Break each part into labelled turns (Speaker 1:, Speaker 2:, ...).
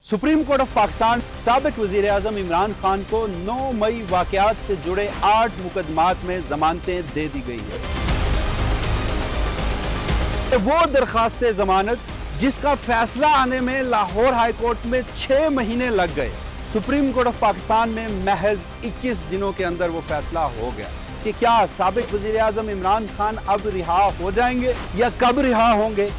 Speaker 1: Supreme court of Pakistan साबिक वजीर आजम इमरान खान को 9 मई वाकयात से जुड़े 8 मुकदमात में जमानतें दे दी गई है। वो दरखास्त जमानत जिसका फैसला आने में लाहौर हाई कोर्ट में 6 महीने लग गए, सुप्रीम कोर्ट ऑफ पाकिस्तान में महज 21 दिनों के अंदर वो फैसला हो गया कि क्या साबिक वजीर आजम इमरान खान अब रिहा हो जाएंगे या कब रिहा होंगे।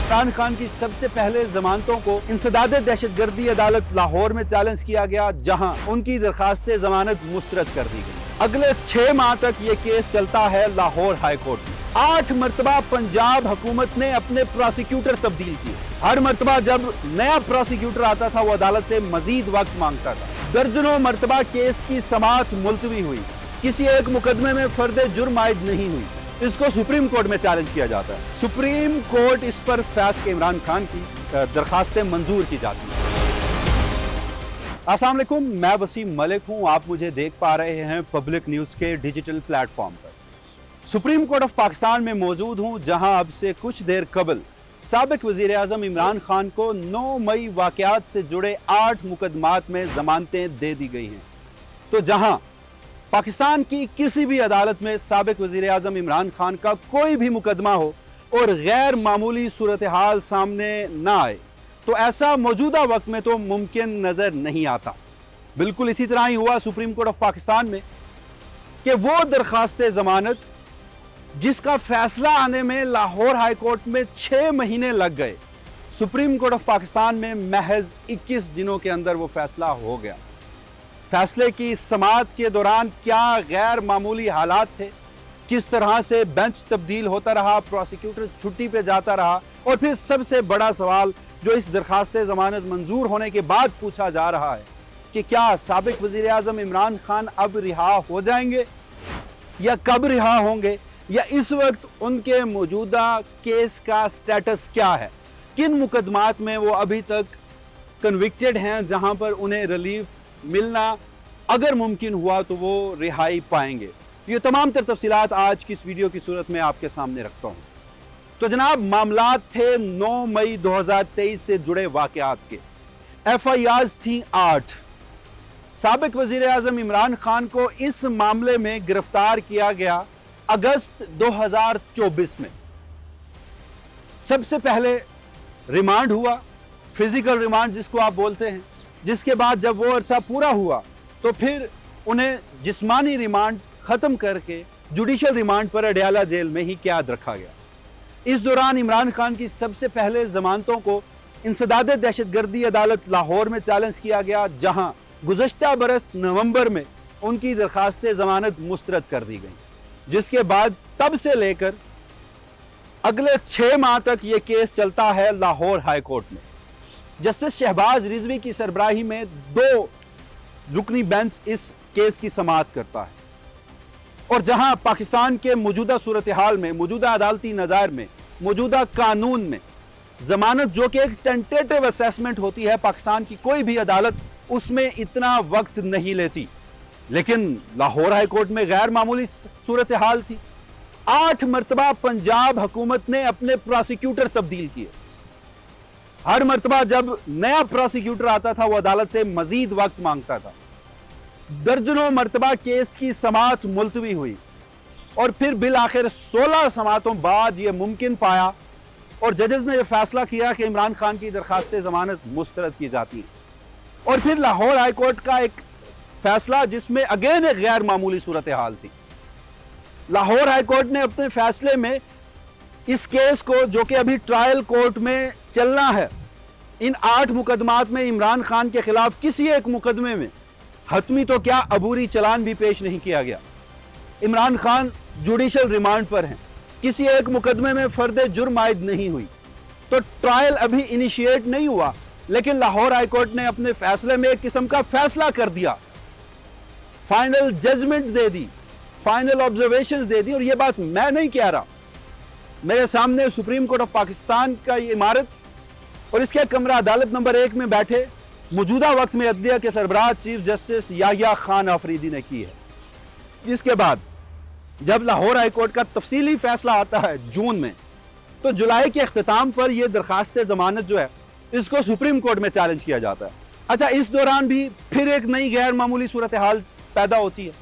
Speaker 1: इमरान खान की सबसे पहले जमानतों को इंसदाद दहशतगर्दी अदालत लाहौर में चैलेंज किया गया, जहां उनकी दरखास्त जमानत मुस्तरद कर दी गई। अगले 6 माह तक ये केस चलता है लाहौर हाई कोर्ट में। 8 मरतबा पंजाब हुकूमत ने अपने प्रोसिक्यूटर तब्दील किए। हर मरतबा जब नया प्रोसिक्यूटर आता था वो अदालत से मजीद वक्त मांगता था। दर्जनों मरतबा केस की समाअत मुलतवी हुई, किसी एक मुकदमे में फर्द जुर्म आयद नहीं हुई। इसको सुप्रीम कोर्ट में चैलेंज किया जाता है। सुप्रीम कोर्ट इस पर फैसले इमरान खान की दरखास्तें मंजूर की जाती हैं। अस्सलाम वालेकुम, मैं वसीम मलिक हूं। आप मुझे देख पा रहे हैं पब्लिक न्यूज़ के डिजिटल प्लेटफॉर्म पर। सुप्रीम कोर्ट ऑफ पाकिस्तान में मौजूद हूं, जहां अब से कुछ देर कबल साबिक वजीर आजम इमरान खान को 9 मई वाकयात से जुड़े 8 मुकदमात में जमानतें दे दी गई हैं। तो जहां पाकिस्तान की किसी भी अदालत में साबिक वजीर आजम इमरान खान का कोई भी मुकदमा हो और गैर मामूली सूरत हाल सामने ना आए, तो ऐसा मौजूदा वक्त में तो मुमकिन नज़र नहीं आता। बिल्कुल इसी तरह ही हुआ सुप्रीम कोर्ट ऑफ पाकिस्तान में कि वो दरखास्त जमानत जिसका फैसला आने में लाहौर हाई कोर्ट में 6 महीने लग गए, सुप्रीम कोर्ट ऑफ पाकिस्तान में महज 21 दिनों के अंदर वो फैसला हो गया। फैसले की समाअत के दौरान क्या गैर मामूली हालात थे, किस तरह से बेंच तब्दील होता रहा, प्रोसिक्यूटर छुट्टी पे जाता रहा, और फिर सबसे बड़ा सवाल जो इस दरखास्त जमानत मंजूर होने के बाद पूछा जा रहा है कि क्या साबिक वजीर आजम इमरान खान अब रिहा हो जाएंगे या कब रिहा होंगे, या इस वक्त उनके मौजूदा केस का स्टेटस क्या है, किन मुकदमात में वो अभी तक कन्विक्टेड हैं जहां पर उन्हें रिलीफ मिलना अगर मुमकिन हुआ तो वो रिहाई पाएंगे। ये तमाम तर तफसीलात आज की इस वीडियो की सूरत में आपके सामने रखता हूँ। तो जनाब, मामलात थे 9 मई 2023 से जुड़े वाकयात के। FIRs थी 8। साबिक वजीर आजम इमरान खान को इस मामले में गिरफ्तार किया गया अगस्त 2024 में। सबसे पहले रिमांड हुआ, फिजिकल रिमांड जिसको आप बोलते हैं, जिसके बाद जब वो अरसा पूरा हुआ तो फिर उन्हें जिस्मानी रिमांड ख़त्म करके जुडिशल रिमांड पर अडयाला जेल में ही कैद रखा गया। इस दौरान इमरान खान की सबसे पहले जमानतों को इंसदाद दहशतगर्दी अदालत लाहौर में चैलेंज किया गया, जहां गुज़श्ता बरस नवंबर में उनकी दरखास्त जमानत मुस्तरद कर दी गई, जिसके बाद तब से लेकर अगले 6 माह तक ये केस चलता है लाहौर हाई कोर्ट में। जस्टिस शहबाज रिजवी की सरबराही में 2 रुकनी बेंच इस केस की समाअत करता है, और जहां पाकिस्तान के मौजूदा सूरत हाल में, मौजूदा अदालती नज़ार में, मौजूदा कानून में जमानत जो कि एक टेंटेटिव असेसमेंट होती है, पाकिस्तान की कोई भी अदालत उसमें इतना वक्त नहीं लेती, लेकिन लाहौर हाई कोर्ट में गैर मामूली सूरत हाल थी। 8 मरतबा पंजाब हुकूमत ने अपने प्रोसिक्यूटर तब्दील किए। हर मरतबा जब नया प्रोसिक्यूटर आता था वो अदालत से मजीद वक्त मांगता था। दर्जनों मरतबा केस की समाअत मुलतवी हुई, और फिर बिल आखिर 16 समाअतों बाद ये मुमकिन पाया और जजेस ने यह फैसला किया कि इमरान खान की दरखास्त जमानत मुस्तरद की जाती है। और फिर लाहौर हाई कोर्ट का एक फैसला जिसमें अगेन एक गैर मामूली सूरत हाल थी। लाहौर हाई कोर्ट ने अपने फैसले में इस केस को, जो कि अभी ट्रायल कोर्ट में चलना है, इन 8 मुकदमात में इमरान खान के खिलाफ किसी एक मुकदमे में हतमी तो क्या अबूरी चलान भी पेश नहीं किया गया। इमरान खान जुडिशल रिमांड पर हैं, किसी एक मुकदमे में फर्द जुर्म आयद नहीं हुई, तो ट्रायल अभी इनिशिएट नहीं हुआ, लेकिन लाहौर हाई कोर्ट ने अपने फैसले में एक किस्म का फैसला कर दिया, फाइनल जजमेंट दे दी, फाइनल ऑब्जर्वेशंस दे दी। और ये बात मैं नहीं कह रहा, मेरे सामने सुप्रीम कोर्ट ऑफ पाकिस्तान का ये इमारत और इसके कमरा अदालत नंबर 1 में बैठे मौजूदा वक्त में अदलिया के सरबराह चीफ जस्टिस याहिया खान आफरीदी ने की है। इसके बाद जब लाहौर हाई कोर्ट का तफसीली फैसला आता है जून में, तो जुलाई के अख्ताम पर यह दरखास्त जमानत जो है इसको सुप्रीम कोर्ट में चैलेंज किया जाता है। अच्छा, इस दौरान भी फिर एक नई गैर मामूली सूरत हाल पैदा होती है।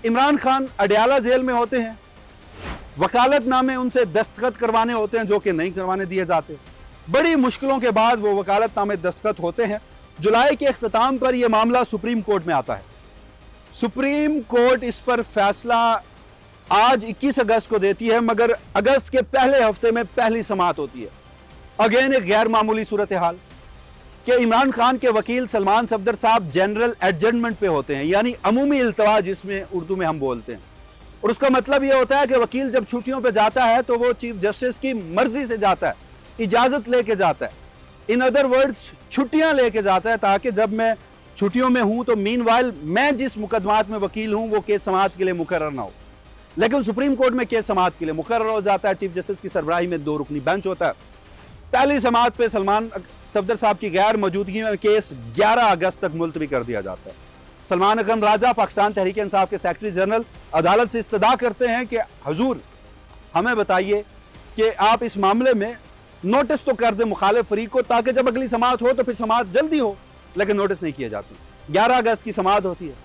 Speaker 1: इमरान खान अडयाला जेल में होते हैं, वकालतनामे उनसे दस्तखत करवाने होते हैं जो कि नहीं करवाने दिए जाते। बड़ी मुश्किलों के बाद वो वकालतनामे दस्तखत होते हैं। जुलाई के अख्ताम पर यह मामला सुप्रीम कोर्ट में आता है। सुप्रीम कोर्ट इस पर फैसला आज 21 अगस्त को देती है, मगर अगस्त के पहले हफ्ते में पहली समाअत होती है। अगेन एक गैर मामूली सूरत हाल कि इमरान खान के वकील सलमान सफदर साहब जनरल एडजमेंट पे होते हैं, यानी अमूमी इल्तवा जिसमें उर्दू में हम बोलते हैं। और उसका मतलब यह होता है कि वकील जब छुट्टियों पे जाता है तो वो चीफ जस्टिस की मर्जी से जाता है, इजाज़त लेके जाता है। इन अदर वर्ड्स छुट्टियां लेके जाता है ताकि जब मैं छुट्टियों में हूं तो मीनवाइल मैं जिस मुकदमात में वकील हूं वो केस समाअत के लिए मुकर्रर ना हो। लेकिन सुप्रीम कोर्ट में केस समाअत के लिए मुकर्रर हो जाता है। चीफ जस्टिस की सरबराही में 2 रुकनी बेंच होता है। पहली समाअत पे सलमान सफदर साहब की गैर मौजूदगी में केस 11 अगस्त तक मुलतवी कर दिया जाता है। सलमान अकरम राजा पाकिस्तान तहरीक इंसाफ के सेक्रेटरी जनरल अदालत से इस्तदा करते हैं कि हुजूर हमें बताइए कि आप इस मामले में नोटिस तो कर दें मुखालिफ फरीक को, ताकि जब अगली समाअत हो तो फिर समाअत जल्दी हो। लेकिन नोटिस नहीं किए जाते। 11 अगस्त की समाअत होती है।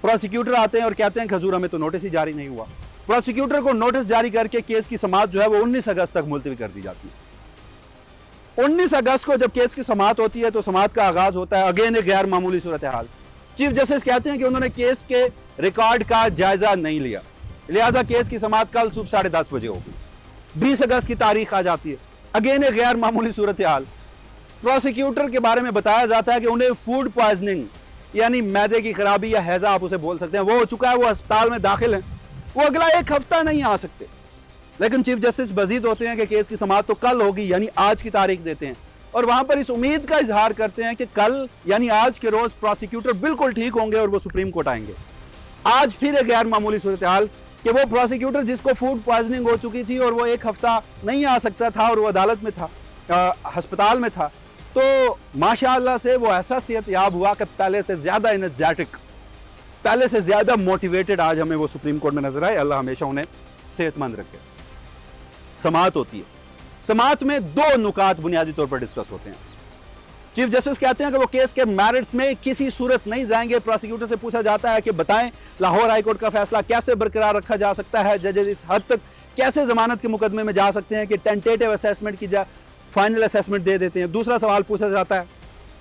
Speaker 1: प्रोसिक्यूटर आते हैं और कहते हैं कि हुजूर हमें तो नोटिस ही जारी नहीं हुआ। प्रोसिक्यूटर को नोटिस जारी करके केस की समाअत जो है वो 19 अगस्त तक मुलतवी कर दी जाती है। 19 अगस्त को जब केस की समाअत होती है तो समाअत का आगाज होता है। अगेन एक गैर मामूली सूरत हाल। चीफ जस्टिस कहते हैं कि उन्होंने केस के रिकॉर्ड का जायजा नहीं लिया, लिहाजा केस की समाअत कल सुबह 10:30 बजे होगी। 20 अगस्त की तारीख आ जाती है। अगेन एक गैर मामूली सूरत हाल। प्रोसिक्यूटर के बारे में बताया जाता है कि उन्हें फूड पॉइजनिंग यानी मैदे की खराबी या हैजा आप उसे बोल सकते हैं, वो हो चुका है। वो अस्पताल में दाखिल हैं, वो अगला 1 हफ्ता नहीं आ सकते। लेकिन चीफ जस्टिस मजीद होते हैं कि केस की समाअत तो कल होगी, यानी आज की तारीख देते हैं। और वहां पर इस उम्मीद का इजहार करते हैं कि कल यानी आज के रोज प्रोसिक्यूटर बिल्कुल ठीक होंगे और वो सुप्रीम कोर्ट आएंगे। आज फिर एक गैर मामूली सूरत हाल कि वो प्रोसिक्यूटर जिसको फूड पॉइजनिंग हो चुकी थी और वो 1 हफ्ता नहीं आ सकता था और वो अदालत में था, अस्पताल में था, तो माशाअल्लाह से वो ऐसा सेहतयाब हुआ कि पहले से ज्यादा एनर्जेटिक, पहले से ज्यादा मोटिवेटेड आज हमें वो सुप्रीम कोर्ट में नजर आए। अल्लाह हमेशा उन्हें सेहतमंद रखे। समाअत होती है। समाअत में 2 नुकात बुनियादी तौर पर डिस्कस होते हैं। चीफ जस्टिस कहते हैं कि वो केस के मेरिट्स में किसी सूरत नहीं जाएंगे। प्रोसिक्यूटर से पूछा जाता है कि बताएं लाहौर हाई कोर्ट का फैसला कैसे बरकरार रखा जा सकता है, जजेस इस हद तक कैसे जमानत के मुकदमे में जा सकते हैं कि टेंटेटिव असेसमेंट की फाइनल असेसमेंट दे देते हैं। दूसरा सवाल पूछा जाता है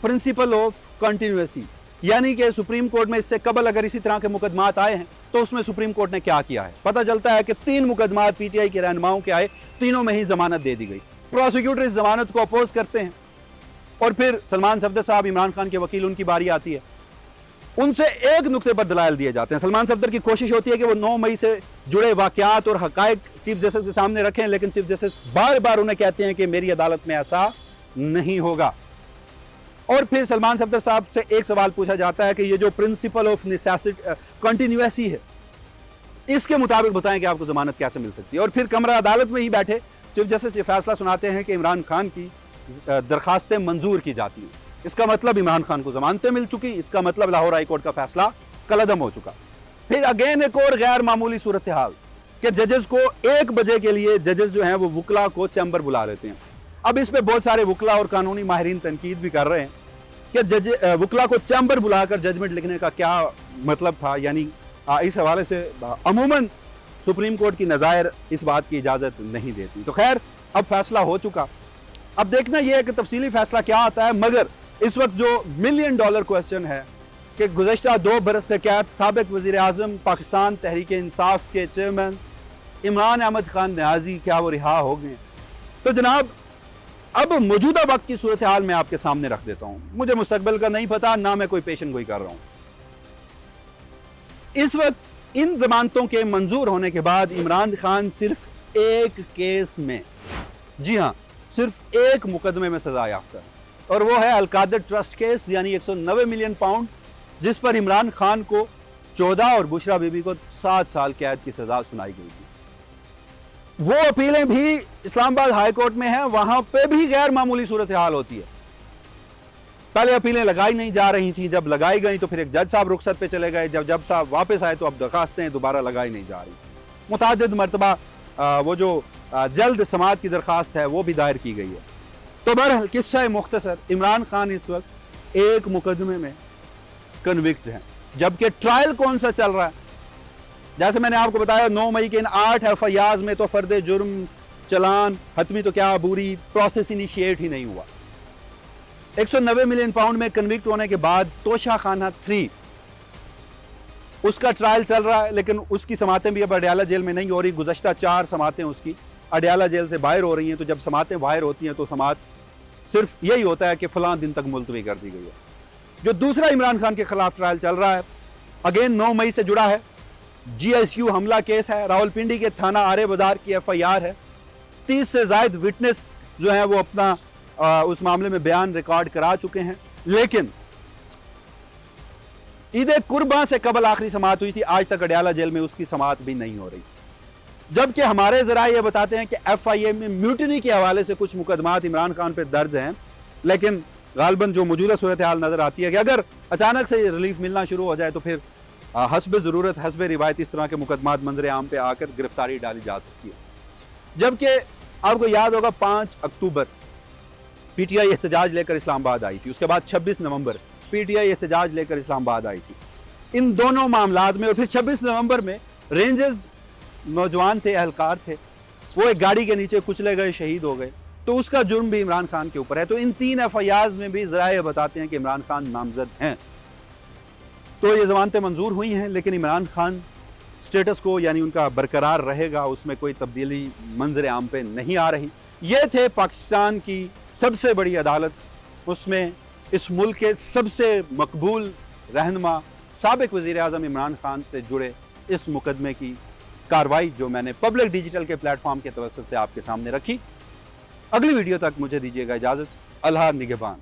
Speaker 1: प्रिंसिपल ऑफ कंटिन्यूएसी, यानी कि सुप्रीम कोर्ट में इससे कबल अगर इसी तरह के मुकदमात आए हैं तो उसमें सुप्रीम कोर्ट ने क्या किया है। पता चलता है कि 3 मुकदमात पीटीआई के रहनुमाओं के आए, तीनों में ही जमानत दे दी गई। प्रोसिक्यूटर इस जमानत को अपोज करते हैं और फिर सलमान सफदर साहब इमरान खान के वकील, उनकी बारी आती है। उनसे एक नुक्ते पर दलाइल दिए जाते हैं। सलमान सफदर की कोशिश होती है कि वो 9 मई से जुड़े वाकयात और हकायक चीफ जस्टिस के सामने रखें, लेकिन चीफ जस्टिस बार बार उन्हें कहते हैं कि मेरी अदालत में ऐसा नहीं होगा। और फिर सलमान सफदर साहब से एक सवाल पूछा जाता है कि ये जो प्रिंसिपल ऑफ नेसेसिटी कंटिन्यूएसी है, इसके मुताबिक बताएं कि आपको जमानत कैसे मिल सकती है। और फिर कमरा अदालत में ही बैठे चीफ जस्टिस ये फैसला सुनाते हैं कि इमरान खान की दरखास्तें मंजूर की जाती हैं। इसका मतलब इमरान खान को जमानतें मिल चुकी, इसका मतलब लाहौर हाई कोर्ट का फैसला कलअदम हो चुका। फिर अगेन एक और गैर मामूली सूरत हाल कि जजेस को 1 बजे के लिए जजेस जो हैं वो वकला को चैम्बर बुला लेते हैं। अब इस पे बहुत सारे वकला और कानूनी माहिरीन तनकीद भी कर रहे हैं कि वकला को चैम्बर बुलाकर जजमेंट लिखने का क्या मतलब था। यानी इस हवाले से अमूमन सुप्रीम कोर्ट की नज़ायर इस बात की इजाज़त नहीं देती। तो खैर अब फैसला हो चुका। अब देखना यह है कि तफसीली फैसला क्या आता है। मगर इस वक्त जो $1 मिलियन क्वेश्चन है कि गुज़श्ता 2 बरस से कैद साबिक वज़ीर आज़म पाकिस्तान तहरीक इंसाफ के चेयरमैन इमरान अहमद खान न्याजी क्या वो रिहा हो गए। तो जनाब अब मौजूदा वक्त की सूरत हाल मैं आपके सामने रख देता हूँ। मुझे मुस्तकबिल का नहीं पता, ना मैं कोई पेशन गोई कर रहा हूँ। इस वक्त इन जमानतों के मंजूर होने के बाद इमरान खान सिर्फ एक केस में, जी हाँ सिर्फ एक मुकदमे में सजा याफ्ता है, और वो है अलकादर ट्रस्ट केस यानी 190 मिलियन पाउंड, जिस पर इमरान खान को 14 और बुशरा बीबी को 7 साल कैद की सजा सुनाई गई थी। वो अपीलें भी इस्लामाबाद हाई कोर्ट में हैं, वहां पे भी गैर मामूली सूरत हाल होती है। पहले अपीलें लगाई नहीं जा रही थी, जब लगाई गई तो फिर एक जज साहब रुखसत पे चले गए, जब जज साहब वापस आए तो अब दरखास्तें दोबारा लगाई नहीं जा रही। मुतादिद मरतबा वो जो जल्द समाअत की दरखास्त है वो भी दायर की गई है। तो बहरहाल किस्सा मुख्तसर, इमरान खान इस वक्त एक मुकदमे में कन्विक्ट हैं, जबकि ट्रायल कौन सा चल रहा है। जैसे मैंने आपको बताया 9 मई के इन 8 एफआईआर में तो फर्द जुर्म, चलान, हतमी तो क्या अबूरी प्रोसेस इनिशिएट ही नहीं हुआ। 190 मिलियन पाउंड में कन्विक्ट होने के बाद तोशाखाना 3 उसका ट्रायल चल रहा है, लेकिन उसकी समातें भी अब अडयाला जेल में नहीं हो रही। गुज़श्ता 4 समातें उसकी अडयाला जेल से बाहर हो रही हैं। तो जब समातें बाहर होती हैं तो समात सिर्फ यही होता है कि फ़लाँ दिन तक मुलतवी कर दी गई है। जो दूसरा इमरान खान के खिलाफ ट्रायल चल रहा है, अगेन 9 मई से जुड़ा है, GSU हमला केस है, रावलपिंडी के थाना आरे बाजार की FIR है। 30 से ज़ायद विटनेस जो है वो अपना उस मामले में बयान रिकॉर्ड करा चुके हैं। लेकिन ईद कुर्बान से कबल आखिरी समात हुई थी, आज तक अडयाला जेल में उसकी समात भी नहीं हो रही। जबकि हमारे ज़रा ये बताते हैं कि FIA में म्यूटनी के हवाले से कुछ मुकदमात इमरान खान पे दर्ज हैं, लेकिन गालबन जो मौजूदा सूरत हाल नज़र आती है कि अगर अचानक से रिलीफ मिलना शुरू हो जाए तो फिर हस्ब ज़रूरत, हस्ब रिवायत इस तरह के मुकदमात मंजर आम पे आकर गिरफ्तारी डाली जा सकती है। जबकि आपको याद होगा 5 अक्टूबर PTI एहतजाज लेकर इस्लामाबाद आई थी, उसके बाद 26 नवंबर PTI एहतजाज लेकर इस्लामाबाद आई थी। इन दोनों मामलात में और फिर 26 नवंबर में रेंजर्स नौजवान थे, एहलकार थे, वो एक गाड़ी के नीचे कुचले गए, शहीद हो गए, तो उसका जुर्म भी इमरान खान के ऊपर है। तो इन 3 FIRs में भी ज़राए बताते हैं कि इमरान खान नामजद हैं। तो ये ज़मानतें मंजूर हुई हैं, लेकिन इमरान खान स्टेटस को यानी उनका बरकरार रहेगा, उसमें कोई तब्दीली मंजर आम पे नहीं आ रही। ये थे पाकिस्तान की सबसे बड़ी अदालत, उसमें इस मुल्क के सबसे मकबूल रहनुमा साबिक वज़ीर आज़म इमरान खान से जुड़े इस मुकदमे की कार्रवाई जो मैंने पब्लिक डिजिटल के प्लेटफॉर्म के तवस्सुत से आपके सामने रखी। अगली वीडियो तक मुझे दीजिएगा इजाज़त। अल्लाह निगहबान।